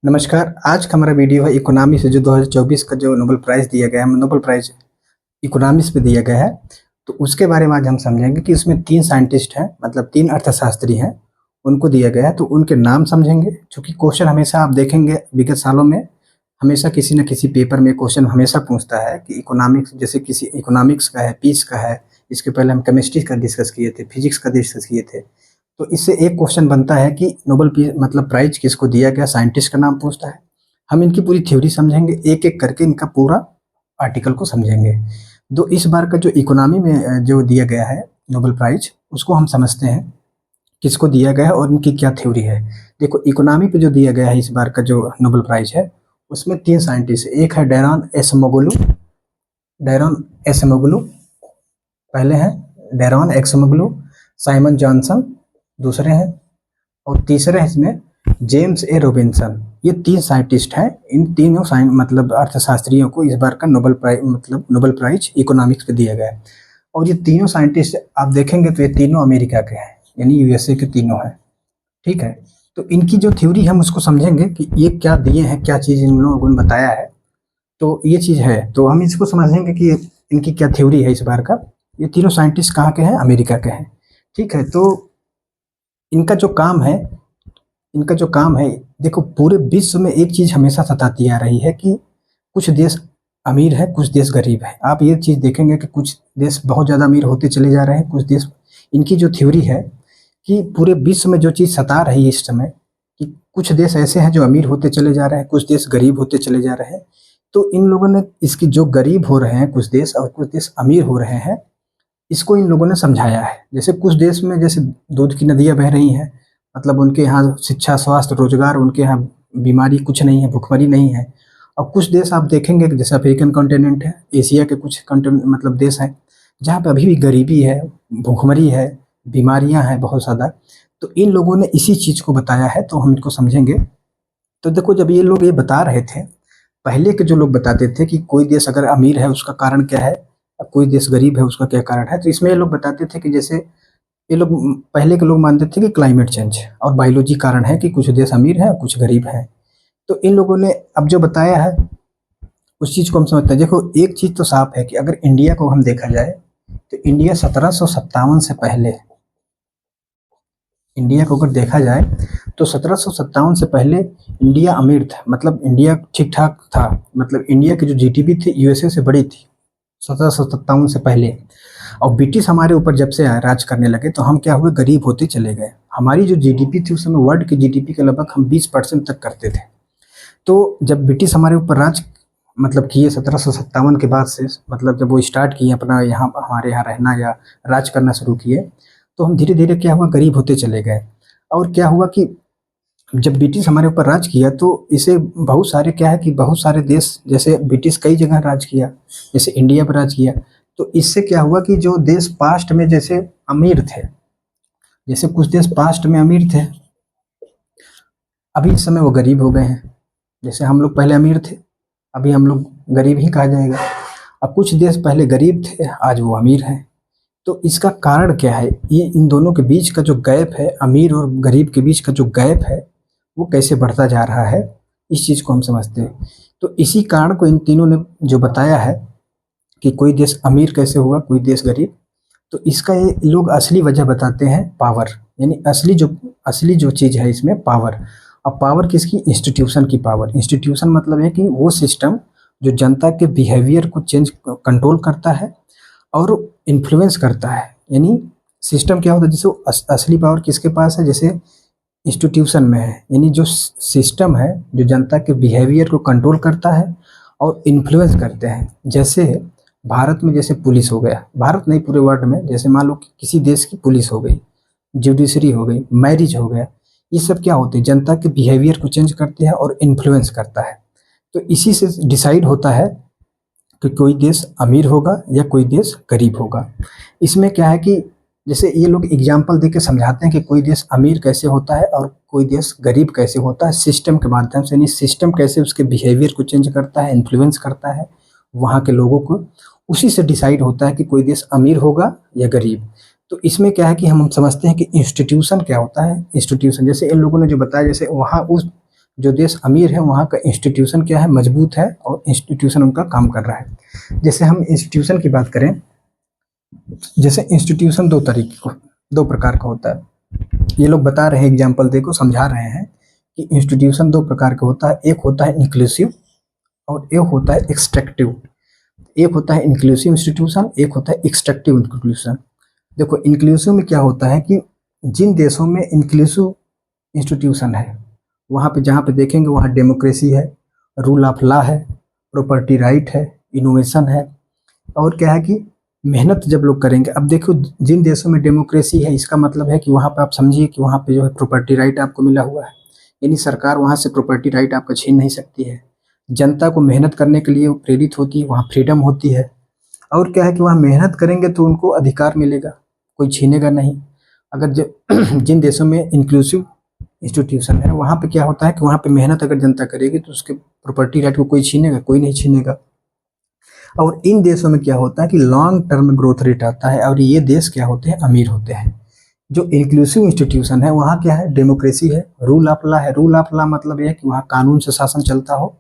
नमस्कार। आज का हमारा वीडियो है इकोनॉमी से जो 2024 का जो नोबेल प्राइज़ दिया गया है, नोबेल प्राइज़ इकोनॉमिक्स पे दिया गया है। तो उसके बारे में आज हम समझेंगे कि उसमें 3 साइंटिस्ट हैं, मतलब 3 अर्थशास्त्री हैं, उनको दिया गया है। तो उनके नाम समझेंगे, चूँकि क्वेश्चन हमेशा आप देखेंगे विगत सालों में हमेशा किसी न किसी पेपर में क्वेश्चन हमेशा पूछता है कि इकोनॉमिक्स, जैसे किसी इकोनॉमिक्स का है, पीस का है, इसके पहले हम केमिस्ट्री का डिस्कस किए थे, फिजिक्स का डिस्कस किए थे। तो इससे एक क्वेश्चन बनता है कि नोबेल पीस मतलब प्राइज़ किसको दिया गया, साइंटिस्ट का नाम पूछता है। हम इनकी पूरी थ्योरी समझेंगे, एक-एक करके इनका पूरा आर्टिकल को समझेंगे। तो इस बार का जो इकोनॉमी में जो दिया गया है नोबेल प्राइज़, उसको हम समझते हैं, किसको दिया गया है और इनकी क्या थ्योरी है। देखो, इकोनॉमी पे जो दिया गया है इस बार का जो नोबेल प्राइज़ है, उसमें 3 साइंटिस्ट, एक है डैरन एसोमोग्लू, पहले हैं डैरन एक्सोमोग्लू, साइमन जॉनसन दूसरे हैं, और तीसरे हैं इसमें जेम्स ए रॉबिन्सन। ये 3 साइंटिस्ट हैं। इन तीनों मतलब अर्थशास्त्रियों को इस बार का नोबेल प्राइज़ इकोनॉमिक्स पे दिया गया है। और ये तीनों साइंटिस्ट आप देखेंगे तो ये तीनों अमेरिका के हैं, यानी यूएसए के तीनों हैं। ठीक है? तो इनकी जो थ्योरी हम उसको समझेंगे कि ये क्या दिए हैं, क्या चीज़ इन लोगों ने बताया है। तो ये चीज़ है, तो हम इसको समझेंगे कि इनकी क्या थ्योरी है इस बार का। ये तीनों साइंटिस्ट कहाँ के हैं? अमेरिका के हैं। ठीक है? तो इनका जो काम है इनका जो काम है, देखो, पूरे विश्व में एक चीज़ हमेशा सताती आ रही है कि कुछ देश अमीर है, कुछ देश गरीब है। आप ये चीज़ देखेंगे कि कुछ देश बहुत ज़्यादा अमीर होते चले जा रहे हैं, कुछ देश, इनकी जो थ्योरी है कि पूरे विश्व में जो चीज़ सता रही है इस समय, कि कुछ देश ऐसे हैं जो अमीर होते चले जा रहे हैं, कुछ देश गरीब होते चले जा रहे हैं। तो इन लोगों ने इसकी, जो गरीब हो रहे हैं कुछ देश और कुछ देश अमीर हो रहे हैं, इसको इन लोगों ने समझाया है। जैसे कुछ देश में जैसे दूध की नदियाँ बह रही हैं, मतलब उनके यहाँ शिक्षा, स्वास्थ्य, रोज़गार, उनके यहाँ बीमारी कुछ नहीं है, भुखमरी नहीं है। और कुछ देश आप देखेंगे कि जैसे अफ्रीकन कॉन्टिनेंट है, एशिया के कुछ मतलब देश हैं, जहाँ पे अभी भी गरीबी है, भुखमरी है, बीमारियाँ हैं बहुत ज़्यादा। तो इन लोगों ने इसी चीज़ को बताया है, तो हम इनको समझेंगे। तो देखो, जब ये लोग ये बता रहे थे, पहले के जो लोग बताते थे कि कोई देश अगर अमीर है उसका कारण क्या है, कोई देश गरीब है उसका क्या कारण है, तो इसमें ये लोग बताते थे कि जैसे ये लोग, पहले के लोग मानते थे कि क्लाइमेट चेंज और बायोलॉजी कारण है कि कुछ देश अमीर हैं, कुछ गरीब हैं। तो इन लोगों ने अब जो बताया है उस चीज़ को हम समझते हैं। देखो, एक चीज़ तो साफ है कि अगर इंडिया को हम देखा जाए तो इंडिया को अगर देखा जाए तो 1757 से पहले इंडिया अमीर था, मतलब इंडिया ठीक-ठाक था। मतलब इंडिया की जो जीडीपी थी यूएसए से बड़ी थी 1757 से पहले। और ब्रिटिश हमारे ऊपर जब से राज करने लगे तो हम क्या हुए, गरीब होते चले गए। हमारी जो जीडीपी थी उस समय वर्ल्ड की जीडीपी के लगभग हम 20% तक करते थे। तो जब ब्रिटिश हमारे ऊपर राज मतलब किए 1757 के बाद से, मतलब जब वो स्टार्ट किए अपना यहाँ हमारे यहाँ रहना या राज करना शुरू किए, तो हम धीरे धीरे क्या हुआ, गरीब होते चले गए। और क्या हुआ कि जब ब्रिटिश हमारे ऊपर राज किया तो इसे बहुत सारे, क्या है कि बहुत सारे देश, जैसे ब्रिटिश कई जगह राज किया, जैसे इंडिया पर राज किया, तो इससे क्या हुआ कि जो देश पास्ट में जैसे अमीर थे, जैसे कुछ देश पास्ट में अमीर थे, अभी इस समय वो गरीब हो गए हैं। जैसे हम लोग पहले अमीर थे, अभी हम लोग गरीब ही कहा जाएगा। अब कुछ देश पहले गरीब थे, आज वो अमीर हैं। तो इसका कारण क्या है? ये इन दोनों के बीच का जो गैप है, अमीर और गरीब के बीच का जो गैप है, वो कैसे बढ़ता जा रहा है, इस चीज़ को हम समझते हैं। तो इसी कारण को इन तीनों ने जो बताया है कि कोई देश अमीर कैसे हुआ, कोई देश गरीब, तो इसका ये लोग असली वजह बताते हैं, पावर। यानी असली जो चीज़ है इसमें पावर। अब पावर किसकी? इंस्टीट्यूशन की पावर। इंस्टीट्यूशन मतलब है कि वो सिस्टम जो जनता के बिहेवियर को कंट्रोल करता है और इन्फ्लुएंस करता है। यानी सिस्टम क्या होता है, जैसे असली पावर किसके पास है, जैसे इंस्टीट्यूशन में है। यानी जो सिस्टम है जो जनता के बिहेवियर को कंट्रोल करता है और इन्फ्लुएंस करते हैं। जैसे भारत में जैसे पुलिस हो गया, भारत नहीं पूरे वर्ल्ड में, जैसे मान लो कि किसी देश की पुलिस हो गई, जुडिशरी हो गई, मैरिज हो गया, ये सब क्या होते हैं, जनता के बिहेवियर को चेंज करते हैं और इन्फ्लुएंस करता है। तो इसी से डिसाइड होता है कि कोई देश अमीर होगा या कोई देश गरीब होगा। इसमें क्या है कि जैसे ये लोग एग्जाम्पल देके समझाते हैं कि कोई देश अमीर कैसे होता है और कोई देश गरीब कैसे होता है, सिस्टम के माध्यम से। यानी सिस्टम कैसे उसके बिहेवियर को चेंज करता है, इन्फ्लुएंस करता है वहाँ के लोगों को, उसी से डिसाइड होता है कि कोई देश अमीर होगा या गरीब। तो इसमें क्या है कि हम समझते हैं कि इंस्टीट्यूशन क्या होता है। इंस्टीट्यूशन जैसे इन लोगों ने जो बताया, जैसे वहाँ उस जो देश अमीर है वहाँ का इंस्टीट्यूशन क्या है, मजबूत है और इंस्टीट्यूशन उनका काम कर रहा है। जैसे हम इंस्टीट्यूशन की बात करें, जैसे इंस्टीट्यूशन दो प्रकार का होता है। ये लोग बता रहे हैं, एग्जाम्पल देखो समझा रहे हैं कि इंस्टीट्यूशन दो प्रकार का होता है, एक होता है इंक्लूसिव और एक होता है एक्सट्रैक्टिव। एक होता है इंक्लूसिव इंस्टीट्यूशन, एक होता है एक्सट्रैक्टिव इंस्टीट्यूशन। देखो इंक्लूसिव में क्या होता है कि जिन देशों में इंक्लूसिव इंस्टीट्यूशन है वहाँ पे जहाँ पे देखेंगे वहाँ डेमोक्रेसी है, रूल ऑफ लॉ है, प्रॉपर्टी राइट है, इनोवेशन है, और क्या है कि मेहनत जब लोग करेंगे। अब देखो जिन देशों में डेमोक्रेसी है इसका मतलब है कि वहाँ पे आप समझिए कि वहाँ पे जो है प्रॉपर्टी राइट आपको मिला हुआ है, यानी सरकार वहाँ से प्रॉपर्टी राइट आपका छीन नहीं सकती है। जनता को मेहनत करने के लिए प्रेरित होती है, वहाँ फ्रीडम होती है, और क्या है कि वहाँ मेहनत करेंगे तो उनको अधिकार मिलेगा, कोई छीनेगा नहीं। अगर जिन देशों में इंक्लूसिव इंस्टीट्यूशन है वहाँ पे क्या होता है कि वहाँ पे मेहनत अगर जनता करेगी तो उसके प्रॉपर्टी राइट को कोई छीनेगा, कोई नहीं छीनेगा। और इन देशों में क्या होता है कि लॉन्ग टर्म ग्रोथ रेट आता है, और ये देश क्या होते हैं, अमीर होते हैं। जो इंक्लूसिव इंस्टीट्यूशन है वहाँ क्या है, डेमोक्रेसी है, रूल ऑफ लॉ है। रूल ऑफ लॉ मतलब यह है कि वहाँ कानून से शासन चलता हो,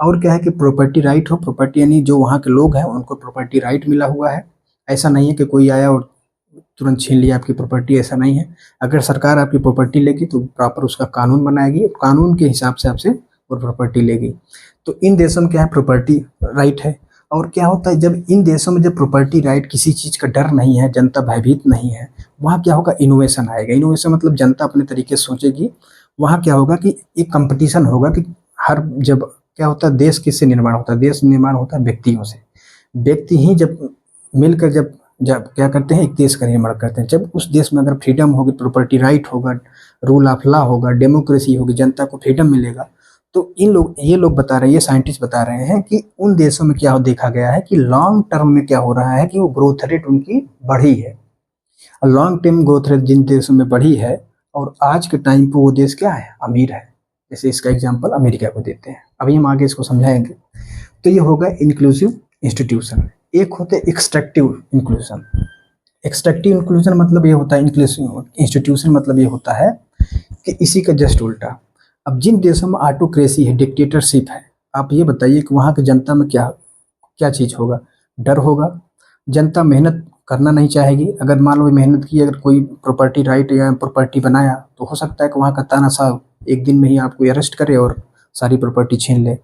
और क्या है कि प्रॉपर्टी राइट हो। प्रॉपर्टी यानी जो वहाँ के लोग हैं उनको प्रॉपर्टी राइट मिला हुआ है। ऐसा नहीं है कि कोई आया और तुरंत छीन लिया आपकी प्रॉपर्टी, ऐसा नहीं है। अगर सरकार आपकी प्रॉपर्टी लेगी तो प्रॉपर उसका कानून बनाएगी, कानून के हिसाब से आपसे वो प्रॉपर्टी लेगी। तो इन देशों में क्या है, प्रॉपर्टी राइट है। और क्या होता है, जब इन देशों में जब प्रॉपर्टी राइट, किसी चीज़ का डर नहीं है, जनता भयभीत नहीं है, वहाँ क्या होगा, इनोवेशन आएगा। इनोवेशन मतलब जनता अपने तरीके से सोचेगी। वहाँ क्या होगा कि एक कंपटीशन होगा कि हर, जब क्या होता है, देश किससे निर्माण होता है, देश निर्माण होता है व्यक्तियों से। व्यक्ति ही जब मिलकर जब जब क्या करते हैं, एक देश का निर्माण करते हैं। जब उस देश में अगर फ्रीडम होगी, प्रॉपर्टी राइट होगा, रूल ऑफ लॉ होगा, डेमोक्रेसी होगी, जनता को फ्रीडम मिलेगा, तो ये लोग बता रहे हैं, ये साइंटिस्ट बता रहे हैं कि उन देशों में क्या देखा गया है कि लॉन्ग टर्म में क्या हो रहा है कि वो ग्रोथ रेट उनकी बढ़ी है। लॉन्ग टर्म ग्रोथ रेट जिन देशों में बढ़ी है, और आज के टाइम पे वो देश क्या है, अमीर है। जैसे इसका एग्जांपल अमेरिका को देते हैं, अभी हम आगे इसको समझाएंगे। तो ये होगा इंक्लूसिव इंस्टीट्यूशन। एक होते हैं एक्सट्रैक्टिव इंक्लूजन। एक्सट्रैक्टिव इंक्लूजन मतलब ये होता है, इंक्लूसिव इंस्टीट्यूशन मतलब ये होता है कि इसी का जस्ट उल्टा। अब जिन देशों में ऑटोक्रेसी है, डिक्टेटरशिप है, आप ये बताइए कि वहाँ की जनता में क्या क्या चीज़ होगा, डर होगा। जनता मेहनत करना नहीं चाहेगी। अगर मान लो मेहनत की, अगर कोई प्रॉपर्टी राइट या प्रॉपर्टी बनाया तो हो सकता है कि वहाँ का तानाशाह एक दिन में ही आपको अरेस्ट करे और सारी प्रॉपर्टी छीन ले।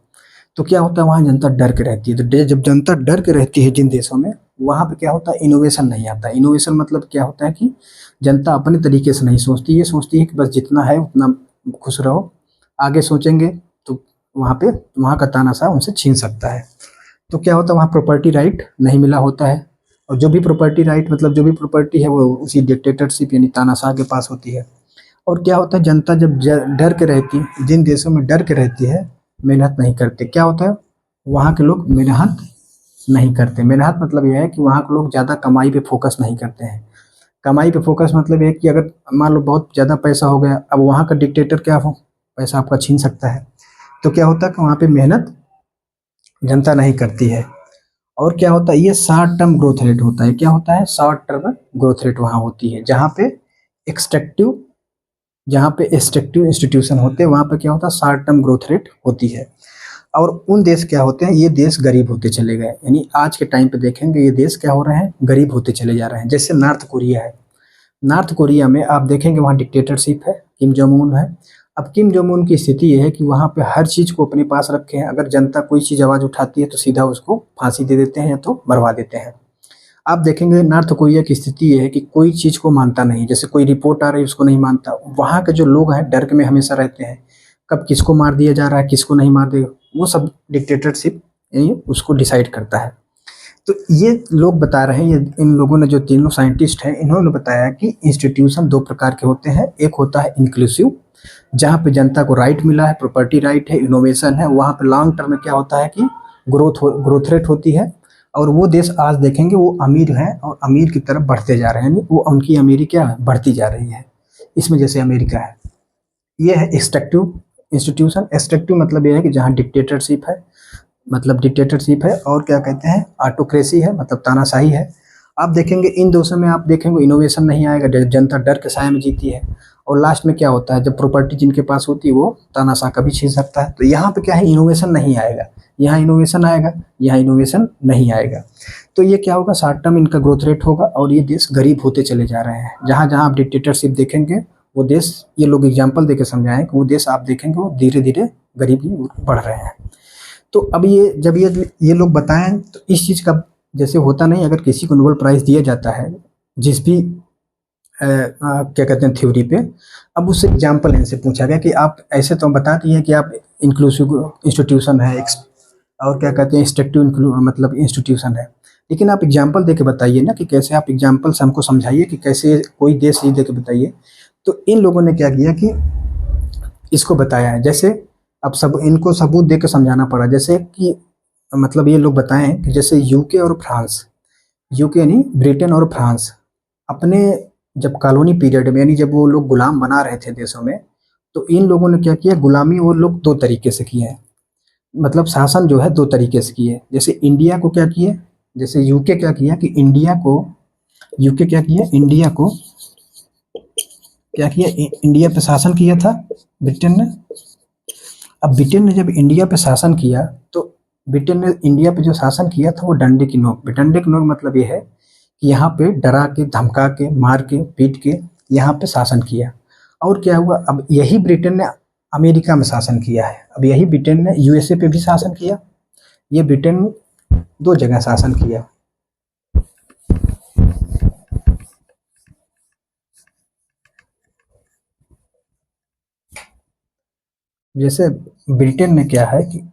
तो क्या होता है, वहाँ जनता डर के रहती है। तो जब जनता डर के रहती है जिन देशों में, वहाँ पे क्या होता है, इनोवेशन नहीं आता। इनोवेशन मतलब क्या होता है कि जनता अपने तरीके से नहीं सोचती, ये सोचती है कि बस जितना है उतना खुश रहो, आगे सोचेंगे तो वहाँ का तानाशाह उनसे छीन सकता है। तो क्या होता है, वहाँ प्रॉपर्टी राइट नहीं मिला होता है, और जो भी प्रॉपर्टी राइट मतलब जो भी प्रॉपर्टी है वो उसी डिक्टेटरशिप यानी तानाशाह के पास होती है। और क्या होता है, जनता जब डर के रहती, जिन देशों में डर के रहती है, मेहनत नहीं करते, क्या होता है, वहाँ के लोग मेहनत नहीं करते। मेहनत मतलब यह है कि वहाँ के लोग ज़्यादा कमाई पे फोकस नहीं करते हैं। कमाई पे फोकस मतलब ये है कि अगर मान लो बहुत ज़्यादा पैसा हो गया, अब वहाँ का डिक्टेटर क्या हो, पैसा आपका छीन सकता है। तो क्या होता है कि वहाँ पे मेहनत जनता नहीं करती है। और क्या होता है, ये शॉर्ट टर्म ग्रोथ रेट होता है। क्या होता है, शॉर्ट टर्म ग्रोथ रेट वहाँ होती है। जहाँ पे एक्सट्रैक्टिव इंस्टीट्यूशन होते हैं वहाँ पे क्या होता है, शॉर्ट टर्म ग्रोथ रेट होती है। और उन देश क्या होते हैं, ये देश गरीब होते चले गए। यानी आज के टाइम पे देखेंगे ये देश क्या हो रहे हैं, गरीब होते चले जा रहे हैं। जैसे नॉर्थ कोरिया है, नॉर्थ कोरिया में आप देखेंगे वहाँ डिक्टेटरशिप है, किम जोंग उन है। अब किम जोंग उन की स्थिति ये है कि वहाँ पे हर चीज़ को अपने पास रखे हैं। अगर जनता कोई चीज़ आवाज़ उठाती है तो सीधा उसको फांसी दे देते हैं या तो मरवा देते हैं। आप देखेंगे नॉर्थ कोरिया की स्थिति ये है कि कोई चीज़ को मानता नहीं। जैसे कोई रिपोर्ट आ रही है उसको नहीं मानता। वहाँ के जो लोग हैं डर के में हमेशा रहते हैं, कब किसको मार दिया जा रहा है, किसको नहीं मार दिया, वो सब डिक्टेटरशिप यानी उसको डिसाइड करता है। तो ये लोग बता रहे हैं, ये इन लोगों ने, जो तीनों साइंटिस्ट हैं, इन्होंने बताया कि इंस्टीट्यूशन दो प्रकार के होते हैं। एक होता है इंक्लूसिव, जहाँ पे जनता को राइट मिला है, प्रॉपर्टी राइट है, इनोवेशन है। वहाँ पे लॉन्ग टर्म में क्या होता है कि ग्रोथ रेट होती है, और वो देश आज देखेंगे वो अमीर हैं और अमीर की तरफ बढ़ते जा रहे हैं। यानी वो उनकी अमीरी क्या है, बढ़ती जा रही है। इसमें जैसे अमेरिका है। ये है एक्सट्रैक्टिव इंस्टीट्यूशन। एक्सट्रैक्टिव मतलब ये है कि जहाँ डिक्टेटरशिप है, और क्या कहते हैं, ऑटोक्रेसी है, मतलब तानाशाही है। आप देखेंगे इन देशों में, आप देखेंगे इनोवेशन नहीं आएगा, जनता डर के साए में जीती है। और लास्ट में क्या होता है, जब प्रॉपर्टी जिनके पास होती है वो तानाशाह कभी छीन सकता है। तो यहाँ पे क्या है, इनोवेशन नहीं आएगा, यहाँ इनोवेशन आएगा, यहाँ इनोवेशन नहीं आएगा। तो ये क्या होगा, शॉर्ट टर्म इनका ग्रोथ रेट होगा और ये देश गरीब होते चले जा रहे हैं। जहाँ जहाँ आप डिक्टेटरशिप देखेंगे वो देश, ये लोग एग्जाम्पल देके समझाएं कि वो देश आप देखेंगे वो धीरे धीरे गरीबी बढ़ रहे हैं। तो अब ये जब ये लोग बताएं तो इस चीज़ का जैसे होता नहीं, अगर किसी को नोबेल प्राइज़ दिया जाता है जिस भी क्या कहते हैं थ्योरी पे, अब उससे एग्जाम्पल इनसे पूछा गया कि आप ऐसे तो बता दिए कि आप इंक्लूसिव इंस्टीट्यूशन है और क्या कहते हैं एक्सट्रैक्टिव मतलब इंस्टीट्यूशन है, लेकिन आप एग्जाम्पल दे के बताइए ना कि कैसे, आप एग्जाम्पल से हमको समझाइए कि कैसे कोई देश ये दे के बताइए। तो इन लोगों ने क्या किया कि इसको बताया है। जैसे अब सब इनको सबूत दे के समझाना पड़ा, जैसे कि मतलब ये लोग बताएं कि जैसे यूके और फ्रांस, यूके यानी ब्रिटेन और फ्रांस, अपने जब कॉलोनी पीरियड में यानी जब वो लोग गुलाम बना रहे थे देशों में, तो इन लोगों ने क्या किया, गुलामी वो लोग दो तरीके से किए हैं, मतलब शासन जो है दो तरीके से किए। जैसे इंडिया को क्या किए, जैसे यूके क्या किया कि यूके क्या किया, इंडिया को क्या किया, इंडिया पे शासन किया था ब्रिटेन ने। अब ब्रिटेन ने जब इंडिया पे शासन किया तो ब्रिटेन ने इंडिया पे जो शासन किया था वो डंडे की नोक पे, डंडे की नोक मतलब ये है कि यहाँ पे डरा के, धमका के, मार के, पीट के यहाँ पे शासन किया। और क्या हुआ, अब यही ब्रिटेन ने अमेरिका में शासन किया है, अब यही ब्रिटेन ने यूएसए पे भी शासन किया। ये ब्रिटेन दो जगह शासन किया। जैसे ब्रिटेन ने क्या है कि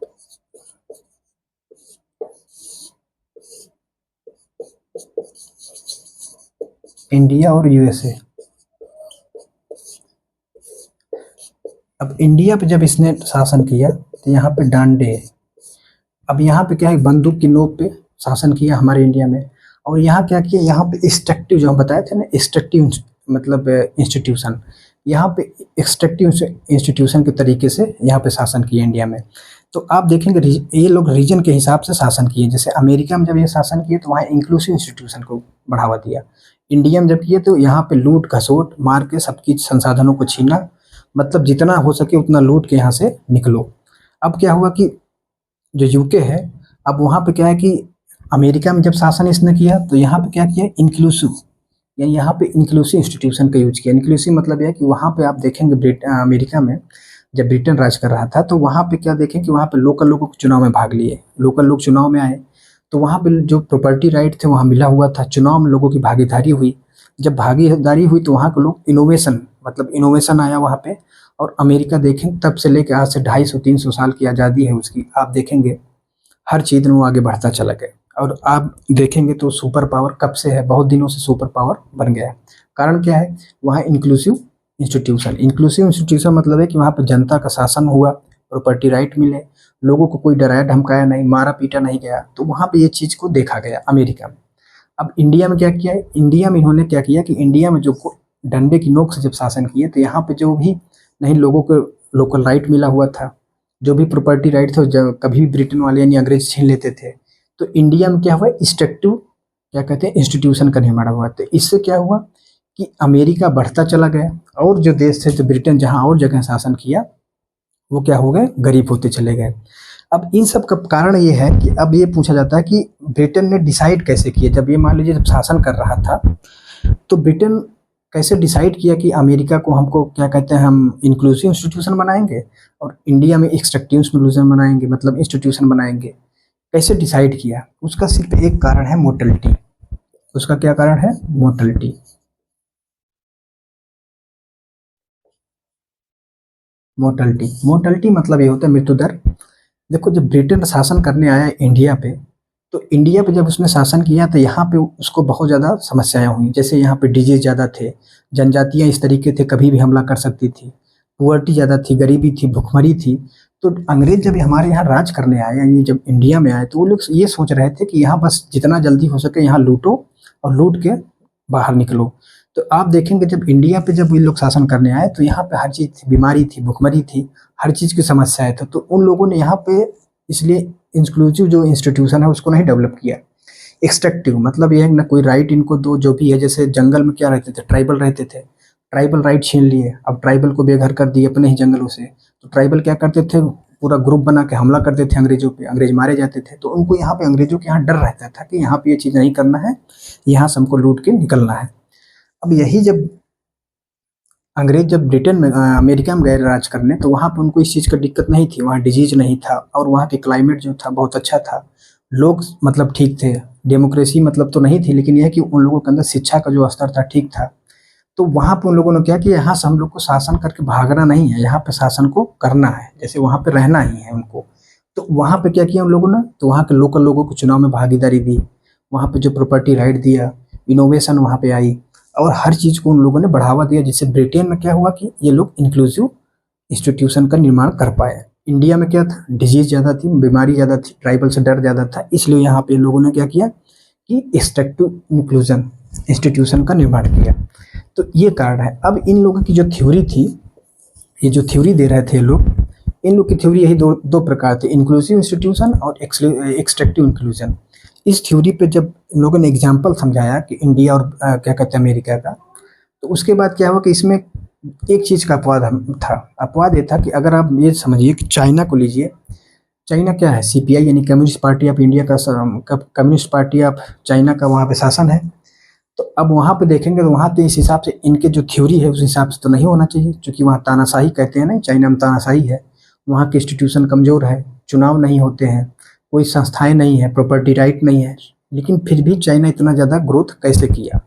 इंडिया और यूएसए, अब इंडिया पे जब इसने शासन किया तो यहाँ पे डांडे, अब यहाँ पे क्या है, बंदूक की नोक पे शासन किया हमारे इंडिया में। और यहाँ क्या किया, यहाँ पे एक्सट्रैक्टिव जो हम बताए थे ना, एक्सट्रैक्टिव मतलब इंस्टीट्यूशन, यहाँ पे एक्सट्रैक्टिव इंस्टीट्यूशन के तरीके से यहाँ पे शासन किया इंडिया में। तो आप देखेंगे ये लोग रीजन के हिसाब से शासन किए। जैसे अमेरिका में जब ये शासन किए तो वहाँ इंक्लूसिव इंस्टीट्यूशन को बढ़ावा दिया। इंडिया में जब किए तो यहाँ पे लूट घसोट मार के सबकी संसाधनों को छीना, मतलब जितना हो सके उतना लूट के यहाँ से निकलो। अब क्या हुआ कि जो यूके है, अब वहाँ पे क्या है कि अमेरिका में जब शासन इसने किया तो यहाँ पे क्या किया, इंक्लूसिव, यानी यहाँ पे इंक्लूसिव इंस्टीट्यूशन का यूज किया। इंक्लूसिव मतलब यह है कि वहाँ पे आप देखेंगे अमेरिका में जब ब्रिटेन राज कर रहा था तो वहाँ पे क्या देखें कि वहाँ पे लोकल लोगों को चुनाव में भाग लिए, लोकल लोग चुनाव में आए तो वहाँ पे जो प्रॉपर्टी राइट थे वहाँ मिला हुआ था, चुनाव में लोगों की भागीदारी हुई। जब भागीदारी हुई तो वहाँ के लोग इनोवेशन, मतलब इनोवेशन आया वहाँ पे। और अमेरिका देखें तब से लेकर आज से 250-300 साल की आज़ादी है उसकी, आप देखेंगे हर चीज़ में वो आगे बढ़ता चला गया। और आप देखेंगे तो सुपर पावर कब से है, बहुत दिनों से सुपर पावर बन गया है। कारण क्या है, वहाँ इंक्लूसिव इंस्टीट्यूशन मतलब है कि वहाँ पर जनता का शासन हुआ, प्रॉपर्टी राइट मिले, लोगों को कोई डराया धमकाया नहीं, मारा पीटा नहीं गया। तो वहाँ पे ये चीज़ को देखा गया अमेरिका में। अब इंडिया में क्या किया है, इंडिया में इन्होंने क्या किया कि इंडिया में जो डंडे की नोक से जब शासन किए तो यहाँ पे जो भी नहीं लोगों को लोकल राइट मिला हुआ था, जो भी प्रॉपर्टी राइट थे कभी भी ब्रिटेन वाले यानी अंग्रेज छीन लेते थे। तो इंडिया में क्या हुआ, एक्सट्रैक्टिव क्या कहते हैं इंस्टीट्यूशन का निर्माण हुआ। तो इससे क्या हुआ कि अमेरिका बढ़ता चला गया और जो देश थे, जो ब्रिटेन जहाँ और जगह शासन किया वो क्या हो गए, गरीब होते चले गए। अब इन सब का कारण ये है कि अब ये पूछा जाता है कि ब्रिटेन ने डिसाइड कैसे किया, जब ये मान लीजिए जब शासन कर रहा था तो ब्रिटेन कैसे डिसाइड किया कि अमेरिका को हमको क्या कहते हैं हम इंक्लूसिव इंस्टीट्यूशन बनाएंगे और इंडिया में एक्सट्रैक्टिव इंस्टीट्यूशन बनाएंगे, मतलब इंस्टीट्यूशन बनाएंगे। कैसे डिसाइड किया, उसका सिर्फ एक कारण है, मोर्टेलिटी। उसका क्या कारण है, मोर्टेलिटी। मोर्टेलिटी मतलब ये होता है मृत्यु दर। देखो जब ब्रिटेन शासन करने आया इंडिया पे तो इंडिया पे जब उसने शासन किया तो यहाँ पे उसको बहुत ज़्यादा समस्याएं हुई। जैसे यहाँ पे डिजीज ज़्यादा थे, जनजातियाँ इस तरीके थे कभी भी हमला कर सकती थी, पुअर्टी ज़्यादा थी, गरीबी थी, भुखमरी थी। तो अंग्रेज जब हमारे यहाँ राज करने आए यानी जब इंडिया में आए तो वो लोग ये सोच रहे थे कि यहाँ बस जितना जल्दी हो सके यहाँ लूटो और लूट के बाहर निकलो। तो आप देखेंगे जब इंडिया पे जब ये लोग शासन करने आए तो यहाँ पे हर चीज़ थी, बीमारी थी, भुखमरी थी, हर चीज़ की समस्याएं थी। तो उन लोगों ने यहाँ पे इसलिए इंक्लूसिव जो इंस्टीट्यूशन है उसको नहीं डेवलप किया। एक्सट्रैक्टिव मतलब ये है ना कोई राइट इनको दो जो भी है, जैसे जंगल में क्या रहते थे, ट्राइबल रहते थे, ट्राइबल राइट छीन लिए, अब ट्राइबल को बेघर कर दिए अपने ही जंगलों से। तो ट्राइबल क्या करते थे, पूरा ग्रुप बना के हमला करते थे अंग्रेजों पे, अंग्रेज मारे जाते थे। तो उनको यहाँ पे अंग्रेजों के यहाँ डर रहता था कि यहाँ पे ये चीज़ नहीं करना है, यहाँ से हमको लूट के निकलना है। अब यही जब अंग्रेज जब ब्रिटेन में अमेरिका में गए राज करने, तो वहाँ पे उनको इस चीज़ का दिक्कत नहीं थी, वहाँ डिजीज नहीं था और वहाँ के क्लाइमेट जो था बहुत अच्छा था, लोग मतलब ठीक थे, डेमोक्रेसी मतलब तो नहीं थी, लेकिन यह है कि उन लोगों के अंदर शिक्षा का जो स्तर था ठीक था। तो वहाँ पे उन लोगों ने क्या किया, यहाँ से हम लोग को शासन करके भागना नहीं है, यहाँ पे शासन को करना है, जैसे वहाँ पे रहना ही है उनको। तो वहाँ पे क्या किया उन लोगों ने, तो वहाँ के लोकल लोगों को चुनाव में भागीदारी दी, वहाँ पे जो प्रॉपर्टी राइट दिया, इनोवेशन वहाँ पे आई और हर चीज़ को उन लोगों ने बढ़ावा दिया, जिससे ब्रिटेन में क्या हुआ कि ये लोग इंक्लूसिव इंस्टीट्यूशन का निर्माण कर पाए। इंडिया में क्या था, डिजीज ज़्यादा थी, बीमारी ज़्यादा थी, ट्राइबल से डर ज़्यादा था, इसलिए यहाँ पे इन लोगों ने क्या किया कि एक्सट्रैक्टिव इंक्लूजन इंस्टीट्यूशन का निर्माण किया। तो ये कारण है। अब इन लोगों की जो थ्योरी थी, ये जो थ्योरी दे रहे थे लोग, इन लोग की थ्योरी यही दो प्रकार थे, इंक्लूसिव इंस्टीट्यूशन और एक्सट्रैक्टिव इंक्लूजन। इस थ्योरी पे जब इन लोगों ने एग्जाम्पल समझाया कि इंडिया और क्या कहते हैं अमेरिका का, तो उसके बाद क्या हुआ कि इसमें एक चीज़ का अपवाद था। अपवाद ये था कि अगर आप ये समझिए कि चाइना को लीजिए, चाइना क्या है, सीपीआई यानी कम्युनिस्ट पार्टी ऑफ इंडिया का, कम्युनिस्ट पार्टी ऑफ चाइना का वहाँ पे शासन है। तो अब वहाँ पे देखेंगे तो वहाँ तो इस हिसाब से इनके जो थ्योरी है उस हिसाब से तो नहीं होना चाहिए, क्योंकि वहाँ तानाशाही कहते हैं ना, चाइना में तानाशाही है, वहाँ के इंस्टीट्यूशन कमज़ोर है, चुनाव नहीं होते हैं, कोई संस्थाएं नहीं है, प्रॉपर्टी राइट नहीं है। लेकिन फिर भी चाइना इतना ज़्यादा ग्रोथ कैसे किया,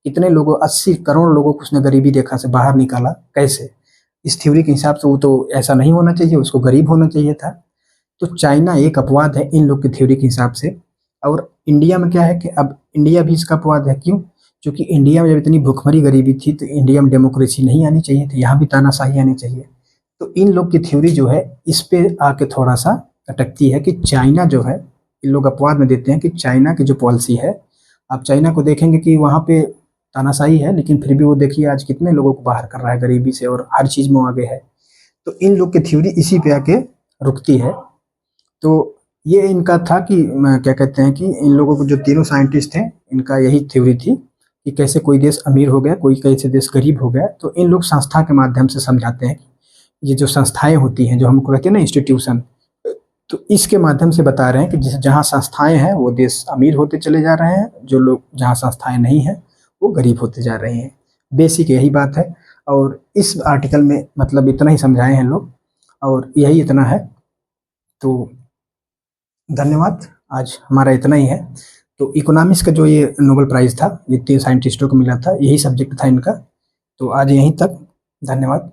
इतने लोगों 80 करोड़ लोगों को उसने गरीबी रेखा से बाहर निकाला कैसे? इस थ्योरी के हिसाब से वो तो ऐसा नहीं होना चाहिए, उसको गरीब होना चाहिए था। तो चाइना एक अपवाद है इन लोग की थ्योरी के हिसाब से। और इंडिया में क्या है कि अब इंडिया भी इसका अपवाद है, क्यों? क्योंकि इंडिया में जब इतनी भूखमरी गरीबी थी तो इंडिया में डेमोक्रेसी नहीं आनी चाहिए थी, यहाँ भी तानाशाही आनी चाहिए। तो इन लोग की थ्योरी जो है इस पे आके थोड़ा सा अटकती है कि चाइना जो है, इन लोग अपवाद में देते हैं कि चाइना की जो पॉलिसी है, आप चाइना को देखेंगे कि वहाँ पे तानाशाही है, लेकिन फिर भी वो देखिए आज कितने लोगों को बाहर कर रहा है गरीबी से और हर चीज़ में आगे है। तो इन लोग की थ्योरी इसी पे आके रुकती है। तो ये इनका था कि क्या कहते हैं कि इन लोगों को जो तीनों साइंटिस्ट थे, इनका यही थ्योरी थी कि कैसे कोई देश अमीर हो गया, कोई कैसे देश गरीब हो गया। तो इन लोग संस्था के माध्यम से समझाते हैं कि ये जो संस्थाएं होती हैं, जो हमको कहते हैं ना इंस्टीट्यूशन, तो इसके माध्यम से बता रहे हैं कि जहाँ संस्थाएं हैं वो देश अमीर होते चले जा रहे हैं, जो लोग जहाँ संस्थाएं नहीं हैं वो गरीब होते जा रहे हैं। बेसिक यही बात है। और इस आर्टिकल में मतलब इतना ही समझाए हैं लोग और यही इतना है। तो धन्यवाद, आज हमारा इतना ही है। तो इकोनॉमिक्स का जो ये नोबेल प्राइज़ था, ये 3 साइंटिस्टों को मिला था, यही सब्जेक्ट था इनका। तो आज यहीं तक, धन्यवाद।